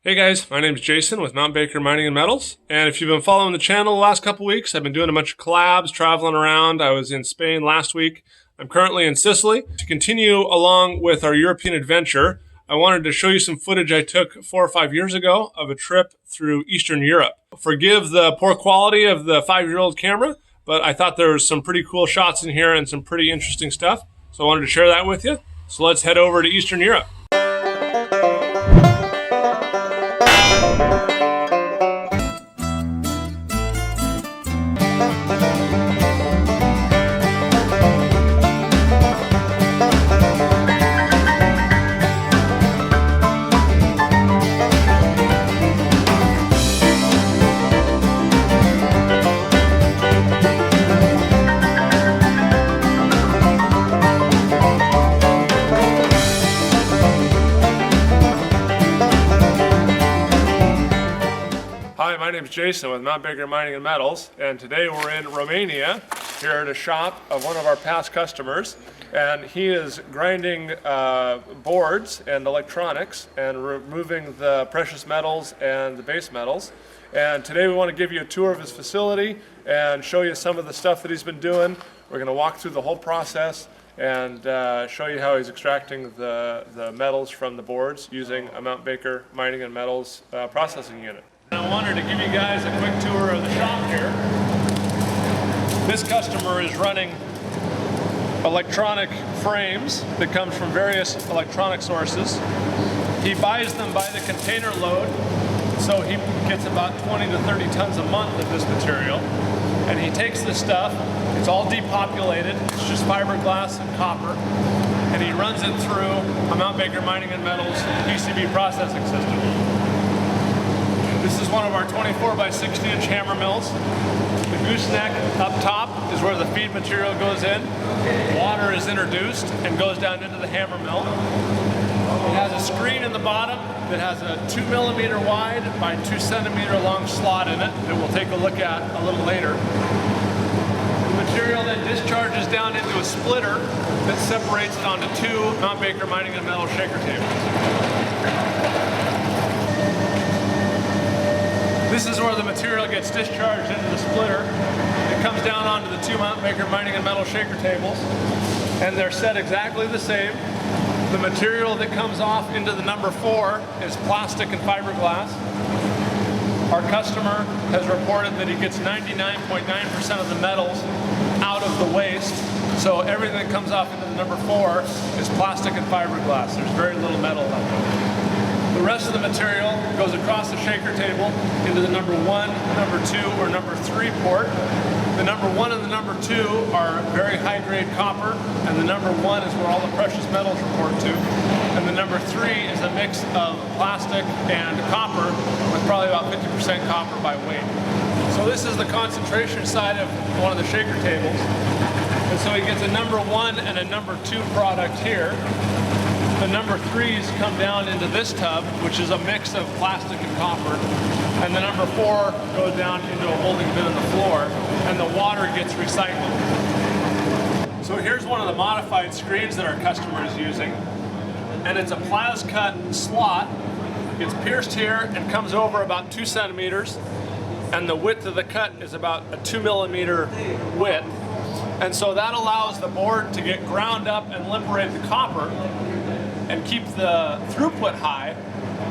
Hey guys, my name is Jason with Mount Baker Mining and Metals, and if you've been following the channel the last couple weeks, I've been doing a bunch of collabs, traveling around. I was in Spain last week. I'm currently in Sicily. To continue along with our European adventure, I wanted to show you some footage I took 4 or 5 years ago of a trip through Eastern Europe. Forgive the poor quality of the 5-year-old camera, but I thought there was some pretty cool shots in here and some pretty interesting stuff, so I wanted to share that with you. So let's head over to Eastern Europe. Hi, my name is Jason with Mount Baker Mining and Metals, and today we're in Romania here at a shop of one of our past customers, and he is grinding boards and electronics and removing the precious metals and the base metals. And today we want to give you a tour of his facility and show you some of the stuff that he's been doing. We're going to walk through the whole process and show you how he's extracting the metals from the boards using a Mount Baker Mining and Metals processing unit. I wanted to give you guys a quick tour of the shop here. This customer is running electronic frames that come from various electronic sources. He buys them by the container load, so he gets about 20 to 30 tons a month of this material. And he takes this stuff, it's all depopulated, it's just fiberglass and copper, and he runs it through a Mount Baker Mining and Metals PCB processing system. This is one of our 24 by 60 inch hammer mills. The gooseneck up top is where the feed material goes in. Water is introduced and goes down into the hammer mill. It has a screen in the bottom that has a 2 millimeter wide by 2 centimeter long slot in it that we'll take a look at a little later. The material then discharges down into a splitter that separates it onto 2 Mount Baker Mining and Metals shaker tables. This is where the material gets discharged into the splitter. It comes down onto the 2 Mount Baker Mining and Metal shaker tables, and they're set exactly the same. The material that comes off into the number 4 is plastic and fiberglass. Our customer has reported that he gets 99.9% of the metals out of the waste, so everything that comes off into the number 4 is plastic and fiberglass. There's very little metal left. The rest of the material goes across the shaker table into the number 1, number 2, or number 3 port. The number 1 and the number 2 are very high-grade copper, and the number 1 is where all the precious metals report to. And the number 3 is a mix of plastic and copper, with probably about 50% copper by weight. So this is the concentration side of one of the shaker tables. And so he gets a number 1 and a number 2 product here. The number 3s come down into this tub, which is a mix of plastic and copper, and the number 4 goes down into a holding bin on the floor, and the water gets recycled. So here's one of the modified screens that our customer is using, and it's a plas-cut slot. It's pierced here and comes over about 2 centimeters, and the width of the cut is about a 2 millimeter width, and so that allows the board to get ground up and liberate the copper and keep the throughput high,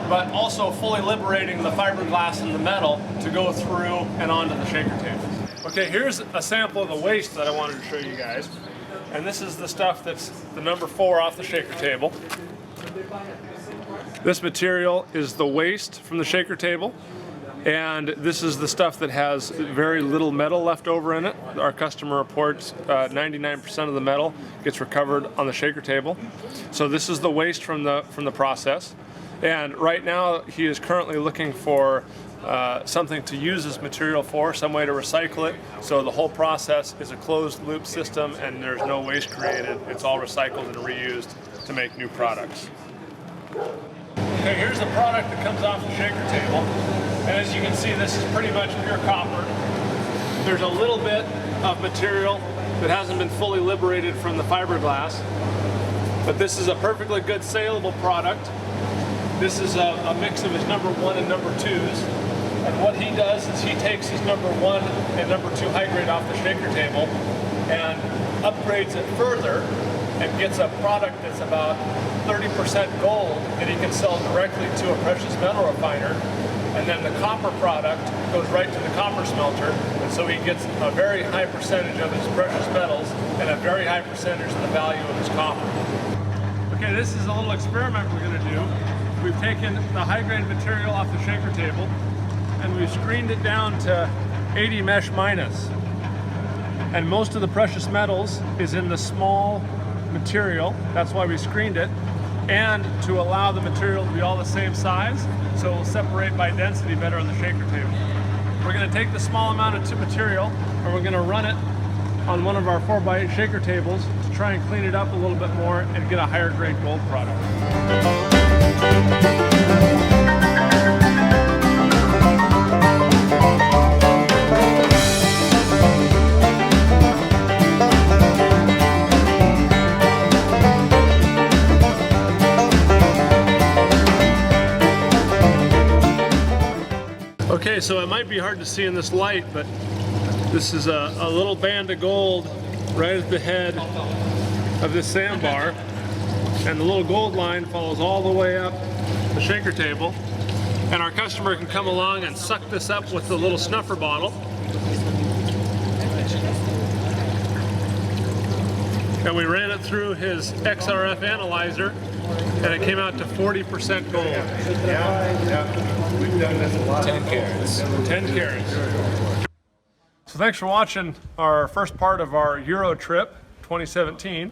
but also fully liberating the fiberglass and the metal to go through and onto the shaker table. Okay, here's a sample of the waste that I wanted to show you guys. And this is the stuff that's the number 4 off the shaker table. This material is the waste from the shaker table. And this is the stuff that has very little metal left over in it. Our customer reports 99% of the metal gets recovered on the shaker table. So this is the waste from the process. And right now he is currently looking for something to use this material for, some way to recycle it. So the whole process is a closed loop system and there's no waste created. It's all recycled and reused to make new products. Okay, here's the product that comes off the shaker table. And as you can see, this is pretty much pure copper. There's a little bit of material that hasn't been fully liberated from the fiberglass, but this is a perfectly good saleable product. This is a mix of his number 1 and number 2s. And what he does is he takes his number 1 and number 2 high grade off the shaker table and upgrades it further and gets a product that's about 30% gold that he can sell directly to a precious metal refiner. And then the copper product goes right to the copper smelter, and so he gets a very high percentage of his precious metals and a very high percentage of the value of his copper. Okay, this is a little experiment we're going to do. We've taken the high-grade material off the shaker table, and we've screened it down to 80 mesh minus. And most of the precious metals is in the small material. That's why we screened it. And to allow the material to be all the same size, so it will separate by density better on the shaker table. We're going to take the small amount of material and we're going to run it on one of our 4x8 shaker tables to try and clean it up a little bit more and get a higher grade gold product. Okay, so it might be hard to see in this light, but this is a little band of gold right at the head of this sandbar, and the little gold line follows all the way up the shaker table, and our customer can come along and suck this up with the little snuffer bottle. And we ran it through his XRF analyzer, and it came out to 40% gold. Yeah. We've done this a lot. 10 carats. 10 carats. So thanks for watching our first part of our Euro trip 2017.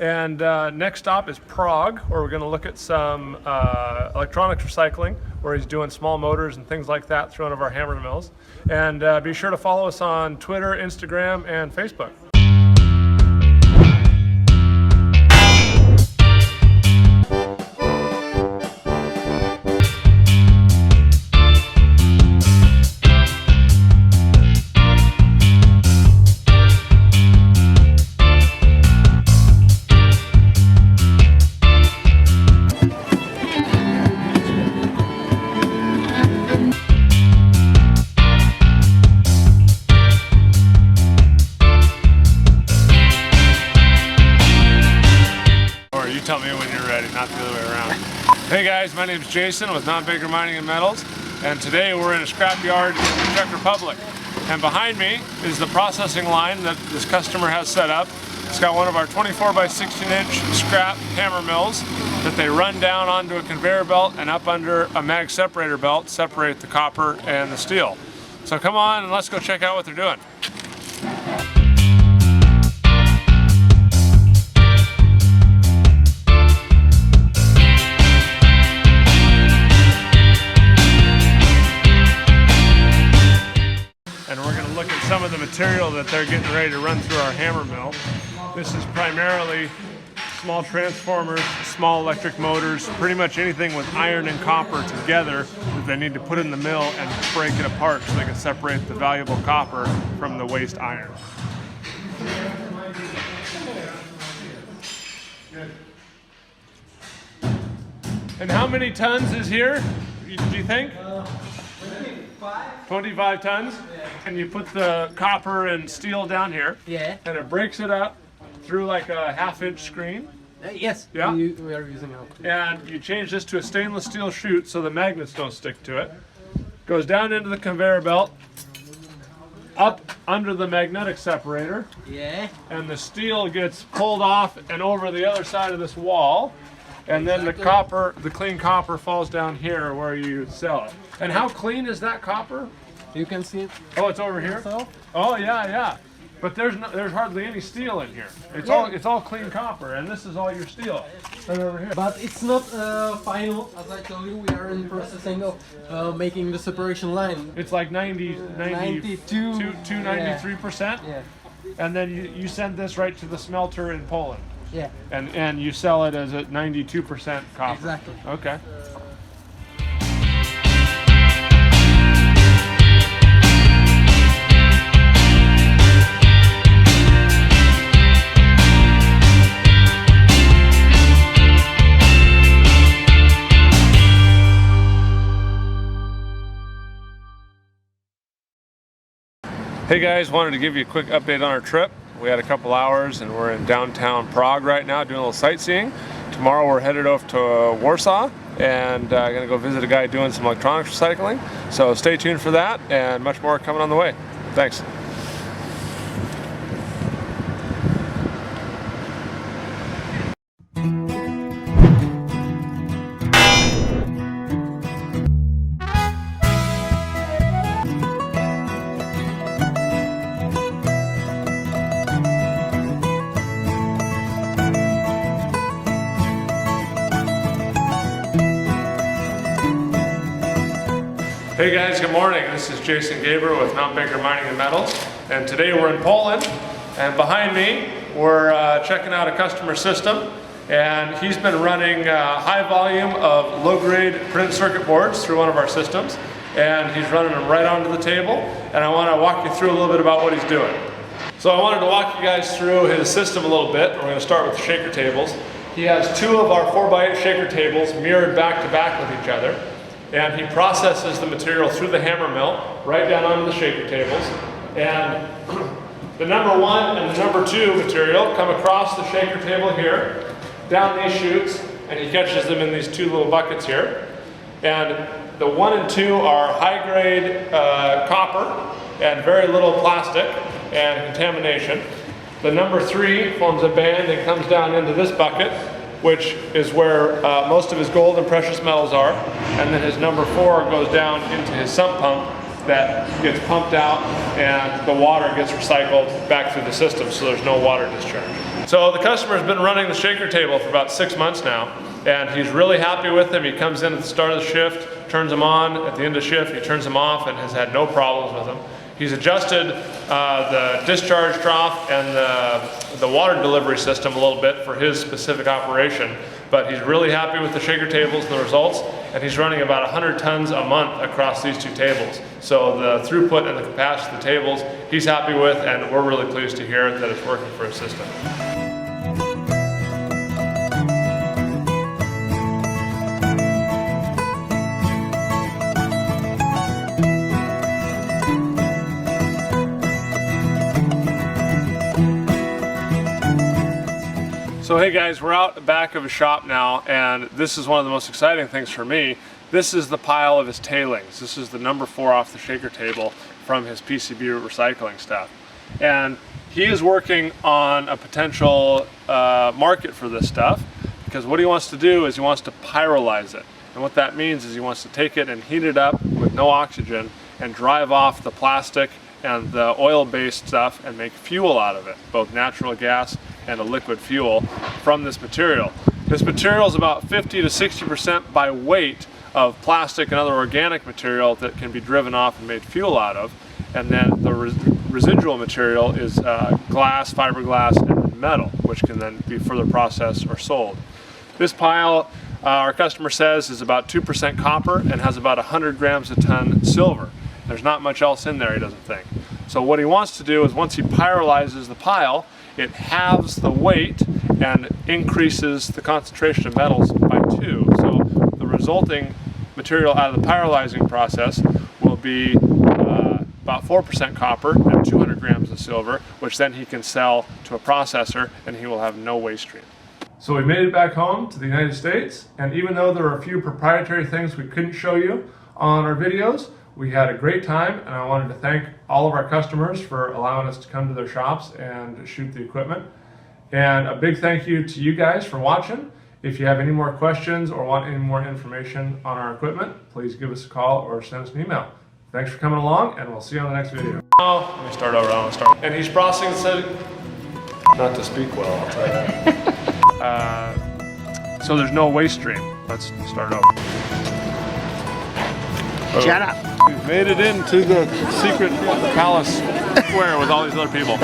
And next stop is Prague, where we're going to look at some electronics recycling, where he's doing small motors and things like that through one of our hammer mills. And be sure to follow us on Twitter, Instagram, and Facebook. Tell me when you're ready, not the other way around. Hey guys, my name's Jason with Non-Baker Mining and Metals, and today we're in a scrapyard in the Czech Republic. And behind me is the processing line that this customer has set up. It's got one of our 24 by 16 inch scrap hammer mills that they run down onto a conveyor belt and up under a mag separator belt to separate the copper and the steel. So come on and let's go check out what they're doing. Some of the material that they're getting ready to run through our hammer mill. This is primarily small transformers, small electric motors, pretty much anything with iron and copper together that they need to put in the mill and break it apart so they can separate the valuable copper from the waste iron. And how many tons is here, do you think? 25 tons? Yeah. And you put the copper and steel down here. Yeah. And it breaks it up through like a half-inch screen. Yes. Yeah. We are using it. And you change this to a stainless steel chute so the magnets don't stick to it. Goes down into the conveyor belt, up under the magnetic separator. Yeah. And the steel gets pulled off and over the other side of this wall. And then the copper, the clean copper falls down here where you sell it. And how clean is that copper? You can see it. Oh, it's over here? So? Oh, yeah, yeah. But there's hardly any steel in here. It's all clean copper, and this is all your steel right over here. But it's not final, as I told you. We are in processing of making the separation line. It's like 92, 93%. Yeah. And then you send this right to the smelter in Poland. Yeah. And you sell it as at 92% copper. Exactly. Okay. Hey guys, wanted to give you a quick update on our trip. We had a couple hours and we're in downtown Prague right now doing a little sightseeing. Tomorrow we're headed off to Warsaw and gonna go visit a guy doing some electronics recycling. So stay tuned for that and much more coming on the way. Thanks. Hey guys, good morning. This is Jason Gaber with Mount Baker Mining and Metals, and today we're in Poland. And behind me, we're checking out a customer system, and he's been running high volume of low-grade printed circuit boards through one of our systems, and he's running them right onto the table. And I want to walk you through a little bit about what he's doing. So I wanted to walk you guys through his system a little bit. We're going to start with the shaker tables. He has two of our 4x8 shaker tables mirrored back to back with each other. And he processes the material through the hammer mill, right down onto the shaker tables. And the number 1 and the number 2 material come across the shaker table here, down these chutes, and he catches them in these 2 little buckets here. And the 1 and 2 are high-grade copper and very little plastic and contamination. The number 3 forms a band and comes down into this bucket, which is where most of his gold and precious metals are. And then his number 4 goes down into his sump pump that gets pumped out and the water gets recycled back through the system, so there's no water discharge. So the customer's been running the shaker table for about 6 months now, and he's really happy with them. He comes in at the start of the shift, turns them on. At the end of the shift, he turns them off and has had no problems with them. He's adjusted the discharge trough and the water delivery system a little bit for his specific operation, but he's really happy with the shaker tables and the results, and he's running about 100 tons a month across these 2 tables. So the throughput and the capacity of the tables he's happy with, and we're really pleased to hear that it's working for his system. So hey guys, we're out the back of his shop now, and this is one of the most exciting things for me. This is the pile of his tailings. This is the number 4 off the shaker table from his PCB recycling stuff. And he is working on a potential market for this stuff, because what he wants to do is he wants to pyrolyze it. And what that means is he wants to take it and heat it up with no oxygen and drive off the plastic and the oil-based stuff and make fuel out of it, both natural gas and a liquid fuel from this material. This material is about 50 to 60% by weight of plastic and other organic material that can be driven off and made fuel out of. And then the residual material is glass, fiberglass, and metal, which can then be further processed or sold. This pile, our customer says, is about 2% copper and has about 100 grams a ton silver. There's not much else in there, he doesn't think. So what he wants to do is, once he pyrolyzes the pile, it halves the weight and increases the concentration of metals by 2. So the resulting material out of the pyrolyzing process will be about 4% copper and 200 grams of silver, which then he can sell to a processor, and he will have no waste stream. So we made it back home to the United States, and even though there are a few proprietary things we couldn't show you on our videos, we had a great time, and I wanted to thank all of our customers for allowing us to come to their shops and shoot the equipment. And a big thank you to you guys for watching. If you have any more questions or want any more information on our equipment, please give us a call or send us an email. Thanks for coming along, and we'll see you on the next video. Oh, let me start over. I want to start. And he's processing not to speak well, I'll tell you that. So there's no waste stream. Let's start over. Shut up. We've made it into the secret palace square with all these other people.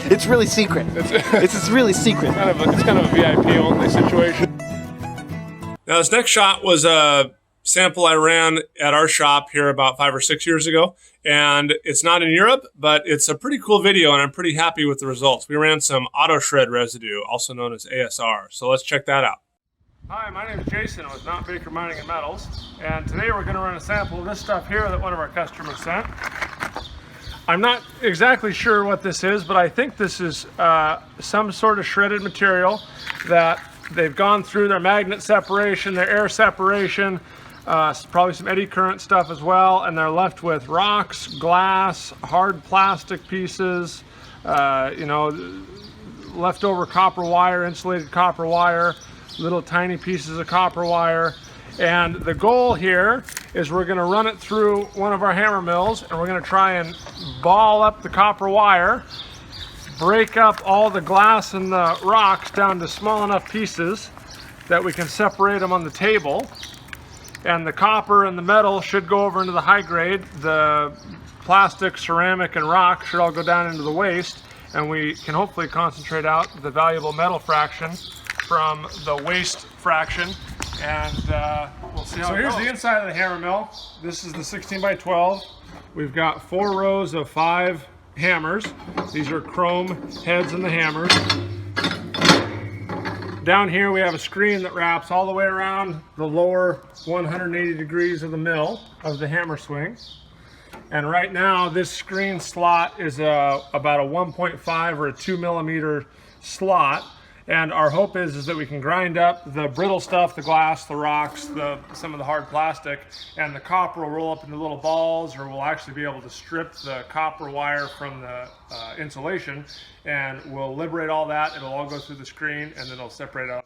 It's really secret. It's really secret. It's kind of a VIP only situation. Now this next shot was a sample I ran at our shop here about 5 or 6 years ago. And it's not in Europe, but it's a pretty cool video, and I'm pretty happy with the results. We ran some auto shred residue, also known as ASR. So let's check that out. Hi, my name is Jason with Mount Baker Mining and Metals, and today we're going to run a sample of this stuff here that one of our customers sent. I'm not exactly sure what this is, but I think this is some sort of shredded material that they've gone through their magnet separation, their air separation, probably some eddy current stuff as well, and they're left with rocks, glass, hard plastic pieces, you know, leftover copper wire, insulated copper wire, little tiny pieces of copper wire. And the goal here is we're going to run it through one of our hammer mills, and we're going to try and ball up the copper wire, break up all the glass and the rocks down to small enough pieces that we can separate them on the table. And the copper and the metal should go over into the high grade. The plastic, ceramic, and rock should all go down into the waste, and we can hopefully concentrate out the valuable metal fraction from the waste fraction. And we'll see how it goes. So here's the inside of the hammer mill. This is the 16 by 12. We've got 4 rows of 5 hammers. These are chrome heads in the hammers. Down here we have a screen that wraps all the way around the lower 180 degrees of the mill, of the hammer swing. And right now this screen slot is about a 1.5 or a 2 millimeter slot. And our hope is that we can grind up the brittle stuff, the glass, the rocks, some of the hard plastic, and the copper will roll up into little balls, or we'll actually be able to strip the copper wire from the insulation, and we'll liberate all that. It'll all go through the screen, and then it'll separate out.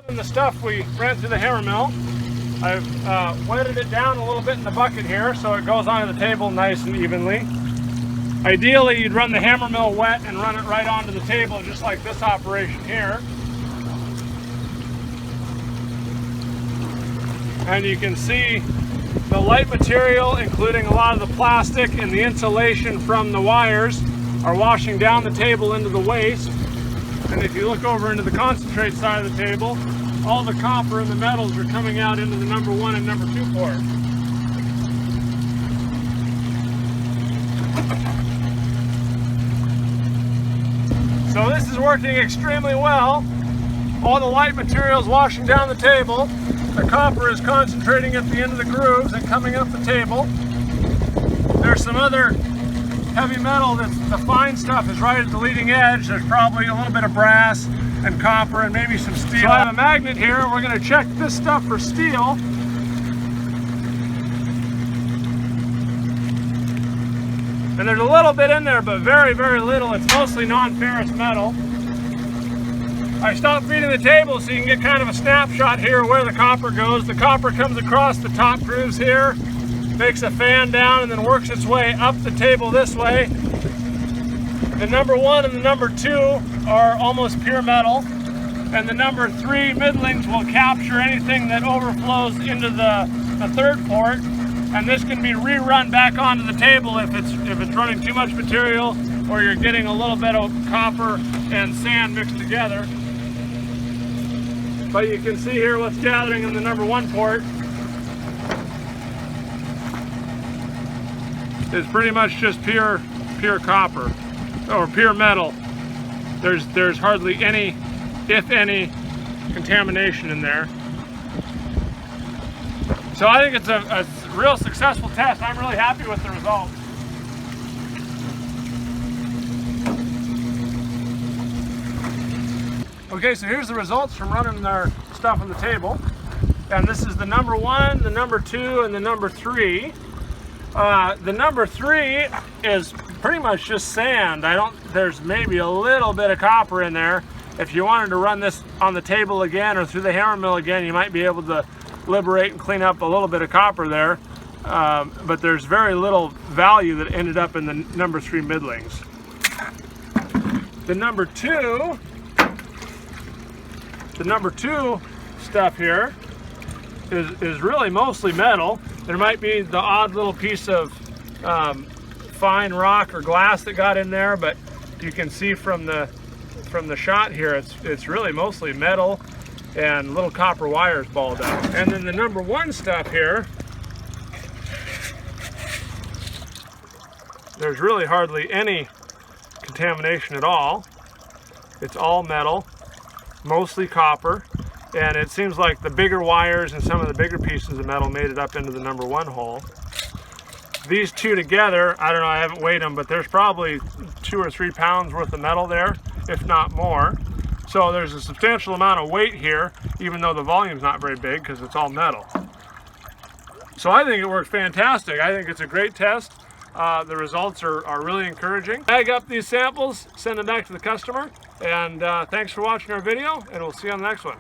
The stuff we ran through the hammer mill, I've wetted it down a little bit in the bucket here so it goes onto the table nice and evenly. Ideally you'd run the hammer mill wet and run it right onto the table, just like this operation here. And you can see the light material, including a lot of the plastic and the insulation from the wires, are washing down the table into the waste. And if you look over into the concentrate side of the table, all the copper and the metals are coming out into the number 1 and number 2 port. So this is working extremely well. All the light material is washing down the table. The copper is concentrating at the end of the grooves and coming up the table. There's some other heavy metal, the fine stuff is right at the leading edge. There's probably a little bit of brass and copper and maybe some steel. So I have a magnet here. We're going to check this stuff for steel. And there's a little bit in there, but very, very little. It's mostly non-ferrous metal. I stopped feeding the table so you can get kind of a snapshot here where the copper goes. The copper comes across the top grooves here, makes a fan down, and then works its way up the table this way. The number 1 and the number 2 are almost pure metal, and the number 3 middlings will capture anything that overflows into the 3rd port. and this can be rerun back onto the table if it's running too much material or you're getting a little bit of copper and sand mixed together. But you can see here what's gathering in the number 1 port is pretty much just pure copper or pure metal. There's hardly any, if any, contamination in there. So I think it's a real successful test. I'm really happy with the results. Okay, so here's the results from running our stuff on the table. And this is the number 1, the number 2, and the number 3. The number 3 is pretty much just sand. There's maybe a little bit of copper in there. If you wanted to run this on the table again or through the hammer mill again, you might be able to liberate and clean up a little bit of copper there. But there's very little value that ended up in the number 3 middlings. The number 2 stuff here is really mostly metal. There might be the odd little piece of fine rock or glass that got in there, but you can see from the shot here, it's really mostly metal and little copper wires balled out. And then the number 1 stuff here, there's really hardly any contamination at all. It's all metal, mostly copper, and it seems like the bigger wires and some of the bigger pieces of metal made it up into the number 1 hole. These two together, I don't know, I haven't weighed them, but there's probably 2 or 3 pounds worth of metal there, if not more. So there's a substantial amount of weight here, even though the volume's not very big because it's all metal. So I think it worked fantastic. I think it's a great test. The results are really encouraging. Bag up these samples, send them back to the customer, and thanks for watching our video, and we'll see you on the next one.